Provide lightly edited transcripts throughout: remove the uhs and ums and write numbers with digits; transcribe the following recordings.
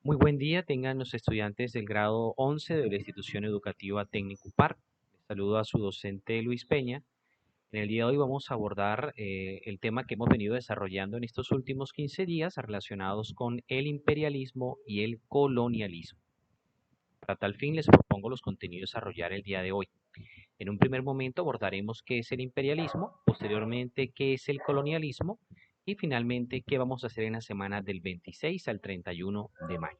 Muy buen día, tengan los estudiantes del grado 11 de la institución educativa Técnico UPAR. Les saludo a su docente Luis Peña. En el día de hoy vamos a abordar el tema que hemos venido desarrollando en estos últimos 15 días relacionados con el imperialismo y el colonialismo. Para tal fin les propongo los contenidos a desarrollar el día de hoy. En un primer momento abordaremos qué es el imperialismo, posteriormente qué es el colonialismo y finalmente qué vamos a hacer en la semana del 26 al 31 de mayo.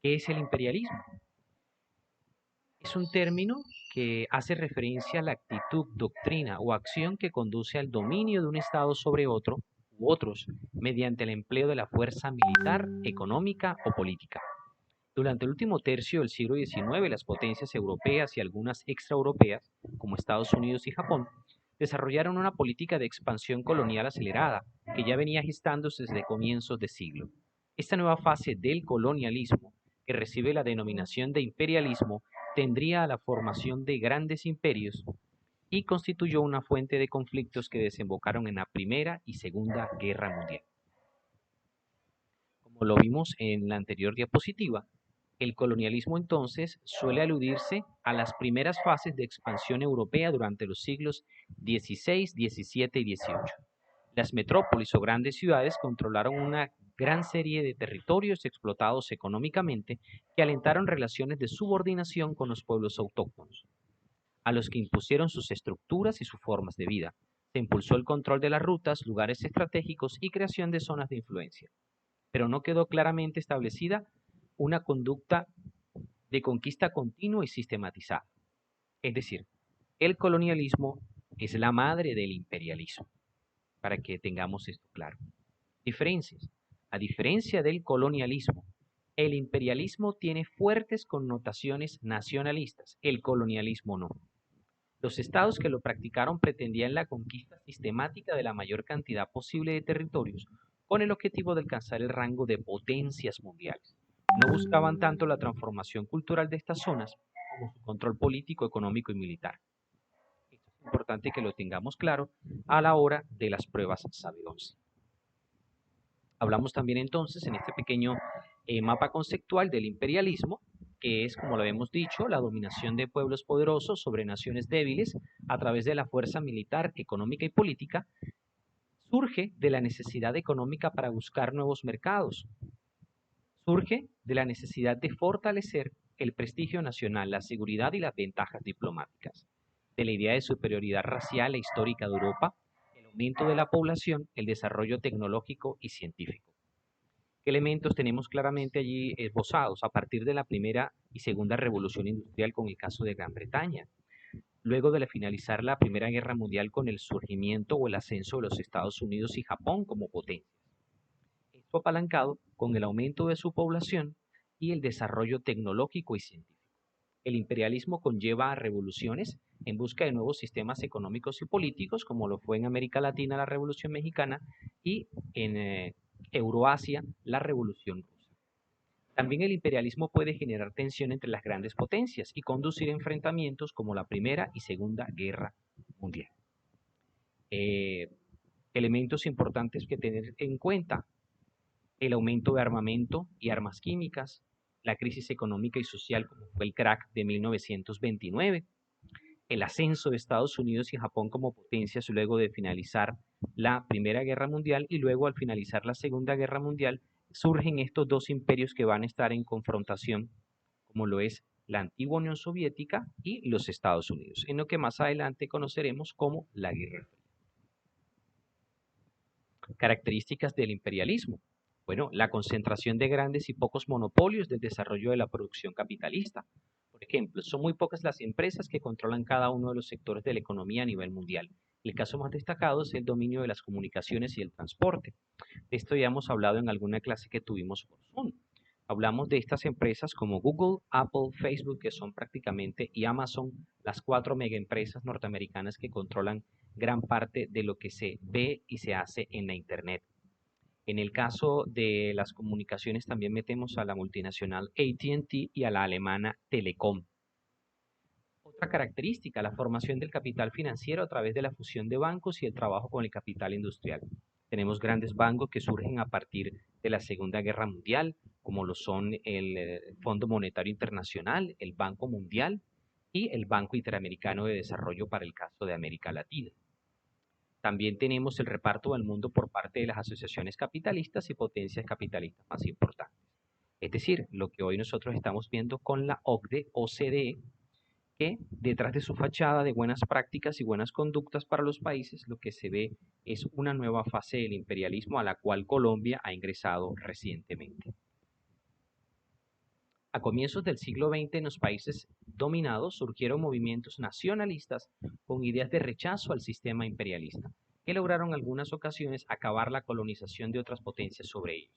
¿Qué es el imperialismo? Es un término que hace referencia a la actitud, doctrina o acción que conduce al dominio de un Estado sobre otro u otros mediante el empleo de la fuerza militar, económica o política. Durante el último tercio del siglo XIX, las potencias europeas y algunas extraeuropeas, como Estados Unidos y Japón, desarrollaron una política de expansión colonial acelerada que ya venía gestándose desde comienzos de siglo. Esta nueva fase del colonialismo, que recibe la denominación de imperialismo, tendría la formación de grandes imperios y constituyó una fuente de conflictos que desembocaron en la Primera y Segunda Guerra Mundial. Como lo vimos en la anterior diapositiva, el colonialismo entonces suele aludirse a las primeras fases de expansión europea durante los siglos XVI, XVII y XVIII. Las metrópolis o grandes ciudades controlaron una gran serie de territorios explotados económicamente que alentaron relaciones de subordinación con los pueblos autóctonos, a los que impusieron sus estructuras y sus formas de vida. Se impulsó el control de las rutas, lugares estratégicos y creación de zonas de influencia, pero no quedó claramente establecida una conducta de conquista continua y sistematizada. Es decir, el colonialismo es la madre del imperialismo, para que tengamos esto claro. Diferencias. A diferencia del colonialismo, el imperialismo tiene fuertes connotaciones nacionalistas, el colonialismo no. Los estados que lo practicaron pretendían la conquista sistemática de la mayor cantidad posible de territorios con el objetivo de alcanzar el rango de potencias mundiales. No buscaban tanto la transformación cultural de estas zonas como su control político, económico y militar. Esto es importante que lo tengamos claro a la hora de las pruebas Saber 11. Hablamos también entonces en este pequeño mapa conceptual del imperialismo, que es, como lo hemos dicho, la dominación de pueblos poderosos sobre naciones débiles a través de la fuerza militar, económica y política. Surge de la necesidad económica para buscar nuevos mercados. Surge de la necesidad de fortalecer el prestigio nacional, la seguridad y las ventajas diplomáticas. De la idea de superioridad racial e histórica de Europa, el aumento de la población, el desarrollo tecnológico y científico. ¿Qué elementos tenemos claramente allí esbozados a partir de la primera y segunda revolución industrial con el caso de Gran Bretaña? Luego de finalizar la Primera Guerra Mundial con el surgimiento o el ascenso de los Estados Unidos y Japón como potencias. Esto apalancado con el aumento de su población y el desarrollo tecnológico y científico. El imperialismo conlleva revoluciones en busca de nuevos sistemas económicos y políticos, como lo fue en América Latina la Revolución Mexicana y en Euroasia la Revolución Rusa. También el imperialismo puede generar tensión entre las grandes potencias y conducir a enfrentamientos como la Primera y Segunda Guerra Mundial. Elementos importantes que tener en cuenta: el aumento de armamento y armas químicas, la crisis económica y social como fue el crack de 1929, el ascenso de Estados Unidos y Japón como potencias luego de finalizar la Primera Guerra Mundial, y luego al finalizar la Segunda Guerra Mundial surgen estos dos imperios que van a estar en confrontación, como lo es la antigua Unión Soviética y los Estados Unidos, en lo que más adelante conoceremos como la Guerra Fría. Características del imperialismo. Bueno, la concentración de grandes y pocos monopolios del desarrollo de la producción capitalista. Por ejemplo, son muy pocas las empresas que controlan cada uno de los sectores de la economía a nivel mundial. El caso más destacado es el dominio de las comunicaciones y el transporte. De esto ya hemos hablado en alguna clase que tuvimos por Zoom. Hablamos de estas empresas como Google, Apple, Facebook, que son prácticamente, y Amazon, las 4 megaempresas norteamericanas que controlan gran parte de lo que se ve y se hace en la Internet. En el caso de las comunicaciones también metemos a la multinacional AT&T y a la alemana Telecom. Otra característica, la formación del capital financiero a través de la fusión de bancos y el trabajo con el capital industrial. Tenemos grandes bancos que surgen a partir de la Segunda Guerra Mundial, como lo son el Fondo Monetario Internacional, el Banco Mundial y el Banco Interamericano de Desarrollo para el caso de América Latina. También tenemos el reparto del mundo por parte de las asociaciones capitalistas y potencias capitalistas más importantes. Es decir, lo que hoy nosotros estamos viendo con la OCDE, que detrás de su fachada de buenas prácticas y buenas conductas para los países, lo que se ve es una nueva fase del imperialismo a la cual Colombia ha ingresado recientemente. A comienzos del siglo XX en los países dominados surgieron movimientos nacionalistas con ideas de rechazo al sistema imperialista, que lograron en algunas ocasiones acabar la colonización de otras potencias sobre ellos.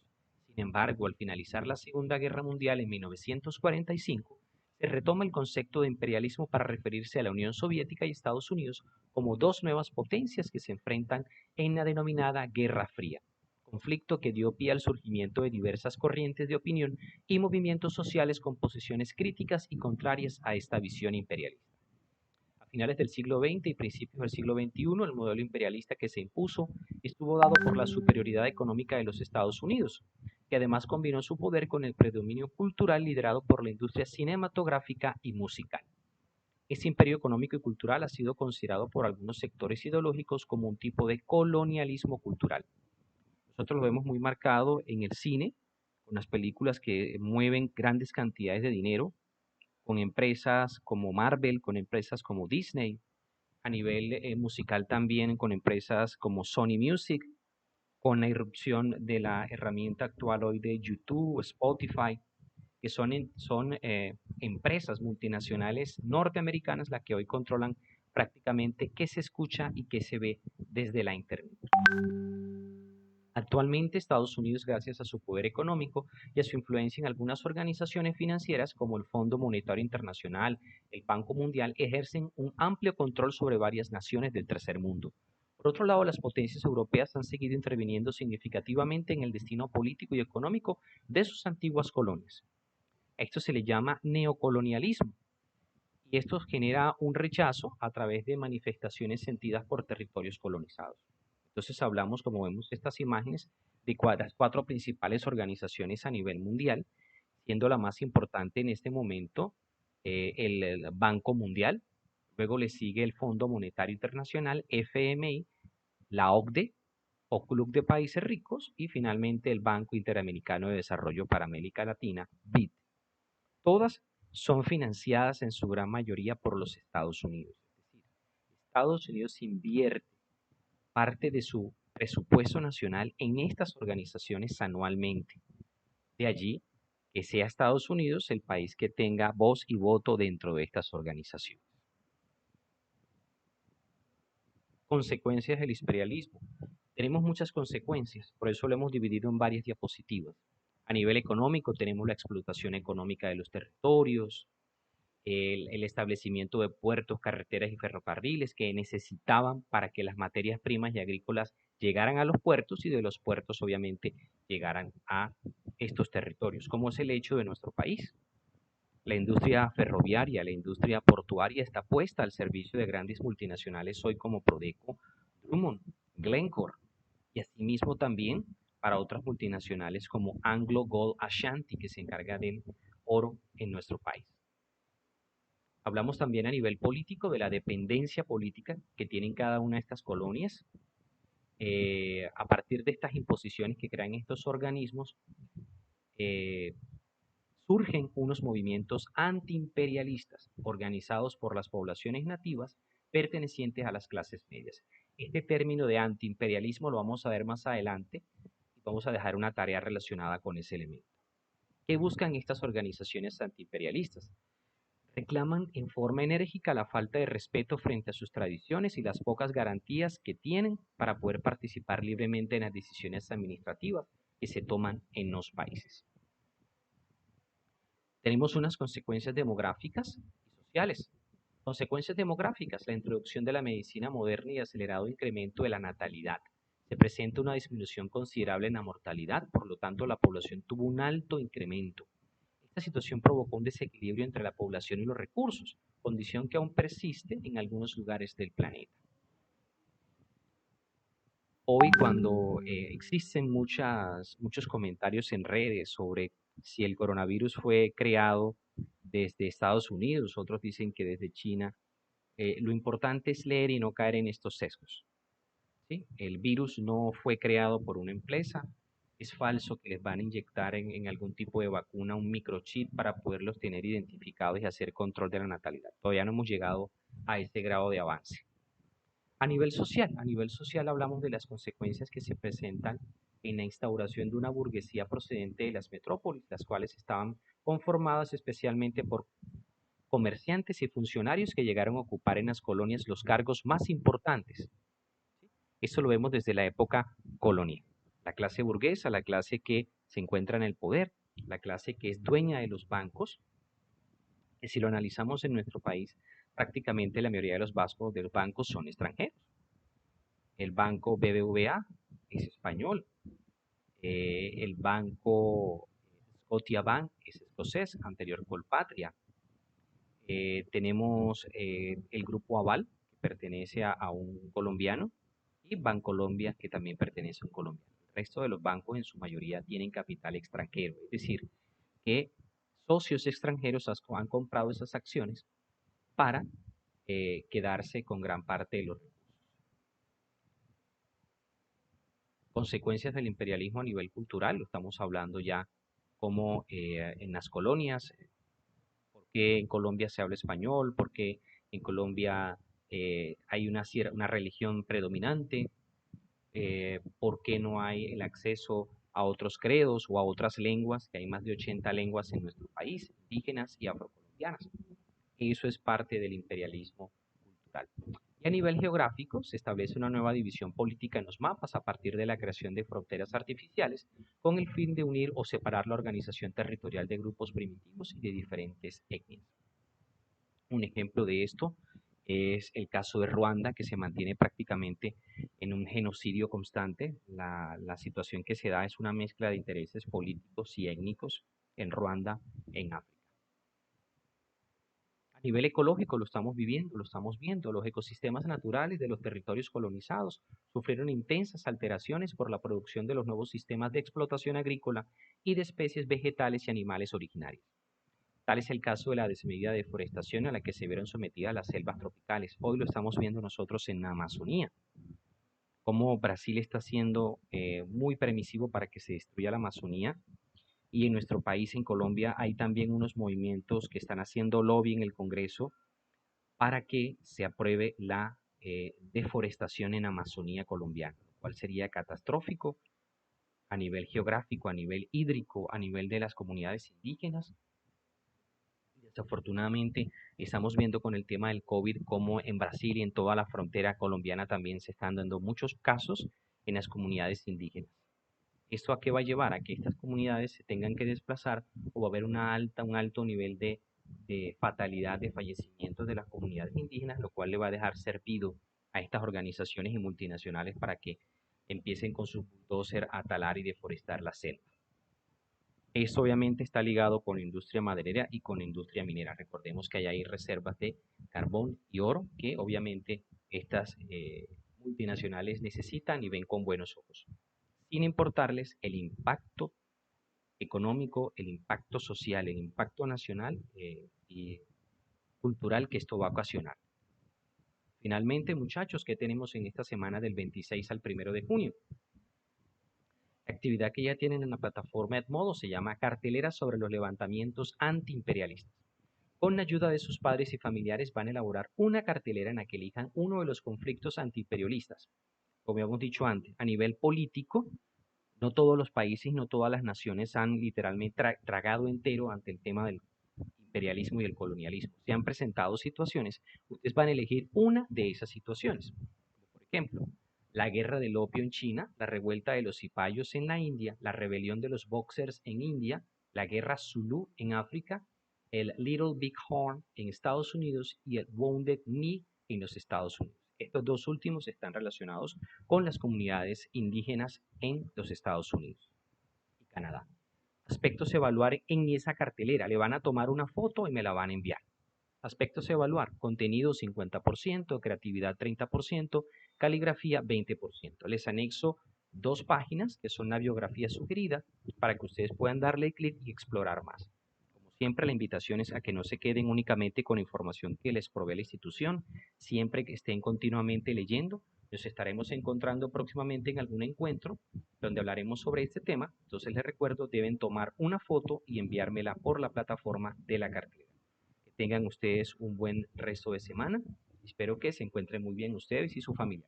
Sin embargo, al finalizar la Segunda Guerra Mundial en 1945, se retoma el concepto de imperialismo para referirse a la Unión Soviética y Estados Unidos como dos nuevas potencias que se enfrentan en la denominada Guerra Fría, conflicto que dio pie al surgimiento de diversas corrientes de opinión y movimientos sociales con posiciones críticas y contrarias a esta visión imperialista. A finales del siglo XX y principios del siglo XXI, el modelo imperialista que se impuso estuvo dado por la superioridad económica de los Estados Unidos, que además combinó su poder con el predominio cultural liderado por la industria cinematográfica y musical. Este imperio económico y cultural ha sido considerado por algunos sectores ideológicos como un tipo de colonialismo cultural. Nosotros lo vemos muy marcado en el cine, con las películas que mueven grandes cantidades de dinero, con empresas como Marvel, con empresas como Disney, a nivel musical también con empresas como Sony Music, con la irrupción de la herramienta actual hoy de YouTube, Spotify, que son empresas multinacionales norteamericanas las que hoy controlan prácticamente qué se escucha y qué se ve desde la Internet. Actualmente, Estados Unidos, gracias a su poder económico y a su influencia en algunas organizaciones financieras como el Fondo Monetario Internacional, el Banco Mundial, ejercen un amplio control sobre varias naciones del tercer mundo. Por otro lado, las potencias europeas han seguido interviniendo significativamente en el destino político y económico de sus antiguas colonias. Esto se le llama neocolonialismo y esto genera un rechazo a través de manifestaciones sentidas por territorios colonizados. Entonces hablamos, como vemos estas imágenes, de las cuatro principales organizaciones a nivel mundial, siendo la más importante en este momento el Banco Mundial, luego le sigue el Fondo Monetario Internacional, FMI, la OCDE, o Club de Países Ricos, y finalmente el Banco Interamericano de Desarrollo para América Latina, BID. Todas son financiadas en su gran mayoría por los Estados Unidos. Es decir, Estados Unidos invierte parte de su presupuesto nacional en estas organizaciones anualmente. De allí que sea Estados Unidos el país que tenga voz y voto dentro de estas organizaciones. Consecuencias del imperialismo. Tenemos muchas consecuencias, por eso lo hemos dividido en varias diapositivas. A nivel económico tenemos la explotación económica de los territorios, el establecimiento de puertos, carreteras y ferrocarriles que necesitaban para que las materias primas y agrícolas llegaran a los puertos y de los puertos obviamente llegaran a estos territorios, como es el hecho de nuestro país. La industria ferroviaria, la industria portuaria está puesta al servicio de grandes multinacionales hoy como Prodeco, Drummond, Glencore y asimismo también para otras multinacionales como Anglo Gold Ashanti que se encarga del oro en nuestro país. Hablamos también a nivel político de la dependencia política que tienen cada una de estas colonias. A partir de estas imposiciones que crean estos organismos, surgen unos movimientos antiimperialistas organizados por las poblaciones nativas pertenecientes a las clases medias. Este término de antiimperialismo lo vamos a ver más adelante y vamos a dejar una tarea relacionada con ese elemento. ¿Qué buscan estas organizaciones antiimperialistas? Reclaman en forma enérgica la falta de respeto frente a sus tradiciones y las pocas garantías que tienen para poder participar libremente en las decisiones administrativas que se toman en los países. Tenemos unas consecuencias demográficas y sociales. Consecuencias demográficas, la introducción de la medicina moderna y acelerado incremento de la natalidad. Se presenta una disminución considerable en la mortalidad, por lo tanto la población tuvo un alto incremento. Esta situación provocó un desequilibrio entre la población y los recursos, condición que aún persiste en algunos lugares del planeta. Hoy cuando existen muchos comentarios en redes sobre si el coronavirus fue creado desde Estados Unidos, otros dicen que desde China, lo importante es leer y no caer en estos sesgos. ¿Sí? El virus no fue creado por una empresa. Es falso que les van a inyectar en algún tipo de vacuna un microchip para poderlos tener identificados y hacer control de la natalidad. Todavía no hemos llegado a este grado de avance. A nivel social hablamos de las consecuencias que se presentan en la instauración de una burguesía procedente de las metrópolis, las cuales estaban conformadas especialmente por comerciantes y funcionarios que llegaron a ocupar en las colonias los cargos más importantes. Esto lo vemos desde la época colonial. La clase burguesa, la clase que se encuentra en el poder, la clase que es dueña de los bancos, que si lo analizamos en nuestro país, prácticamente la mayoría de los bancos son extranjeros. El banco BBVA es español, el banco Scotiabank es escocés, anterior Colpatria. Tenemos el grupo Aval, que pertenece a un colombiano, y Bancolombia, que también pertenece a un colombiano. El resto de los bancos en su mayoría tienen capital extranjero, es decir, que socios extranjeros han comprado esas acciones para quedarse con gran parte de los recursos. Consecuencias del imperialismo a nivel cultural, lo estamos hablando ya como en las colonias, por qué en Colombia se habla español, por qué en Colombia hay una religión predominante, por qué no hay el acceso a otros credos o a otras lenguas, que hay más de 80 lenguas en nuestro país, indígenas y afrocolombianas. Eso es parte del imperialismo cultural. Y a nivel geográfico se establece una nueva división política en los mapas a partir de la creación de fronteras artificiales con el fin de unir o separar la organización territorial de grupos primitivos y de diferentes etnias. Un ejemplo de esto es el caso de Ruanda, que se mantiene prácticamente en un genocidio constante. La situación que se da es una mezcla de intereses políticos y étnicos en Ruanda, en África. A nivel ecológico lo estamos viviendo, lo estamos viendo. Los ecosistemas naturales de los territorios colonizados sufrieron intensas alteraciones por la producción de los nuevos sistemas de explotación agrícola y de especies vegetales y animales originarias. Tal es el caso de la desmedida deforestación a la que se vieron sometidas las selvas tropicales. Hoy lo estamos viendo nosotros en la Amazonía, cómo Brasil está siendo muy permisivo para que se destruya la Amazonía. Y en nuestro país, en Colombia, hay también unos movimientos que están haciendo lobby en el Congreso para que se apruebe la deforestación en Amazonía colombiana, lo cual sería catastrófico a nivel geográfico, a nivel hídrico, a nivel de las comunidades indígenas. Desafortunadamente, estamos viendo con el tema del COVID cómo en Brasil y en toda la frontera colombiana también se están dando muchos casos en las comunidades indígenas. ¿Esto a qué va a llevar? A que estas comunidades se tengan que desplazar o va a haber un alto nivel de fatalidad, de fallecimientos de las comunidades indígenas, lo cual le va a dejar servido a estas organizaciones y multinacionales para que empiecen con su bulldozer a talar y deforestar la selva. Esto obviamente está ligado con la industria maderera y con la industria minera. Recordemos que hay reservas de carbón y oro que obviamente estas multinacionales necesitan y ven con buenos ojos, sin importarles el impacto económico, el impacto social, el impacto nacional y cultural que esto va a ocasionar. Finalmente, muchachos, ¿qué tenemos en esta semana del 26 al 1 de junio? La actividad que ya tienen en la plataforma Edmodo se llama Cartelera sobre los levantamientos antiimperialistas. Con la ayuda de sus padres y familiares van a elaborar una cartelera en la que elijan uno de los conflictos antiimperialistas. Como hemos dicho antes, a nivel político, no todos los países, no todas las naciones han literalmente tragado entero ante el tema del imperialismo y el colonialismo. Se han presentado situaciones, ustedes van a elegir una de esas situaciones. Por ejemplo, la guerra del opio en China, la revuelta de los cipayos en la India, la rebelión de los boxers en India, la guerra Zulu en África, el Little Big Horn en Estados Unidos y el Wounded Knee en los Estados Unidos. Estos dos últimos están relacionados con las comunidades indígenas en los Estados Unidos y Canadá. Aspectos a evaluar en esa cartelera. Le van a tomar una foto y me la van a enviar. Aspectos a evaluar. Contenido 50%, creatividad 30%, caligrafía 20%. Les anexo 2 páginas que son la biografía sugerida para que ustedes puedan darle clic y explorar más. Como siempre, la invitación es a que no se queden únicamente con información que les provee la institución, siempre que estén continuamente leyendo. Nos estaremos encontrando próximamente en algún encuentro donde hablaremos sobre este tema. Entonces les recuerdo, deben tomar una foto y enviármela por la plataforma de la cartera. Que tengan ustedes un buen resto de semana. Espero que se encuentren muy bien ustedes y su familia.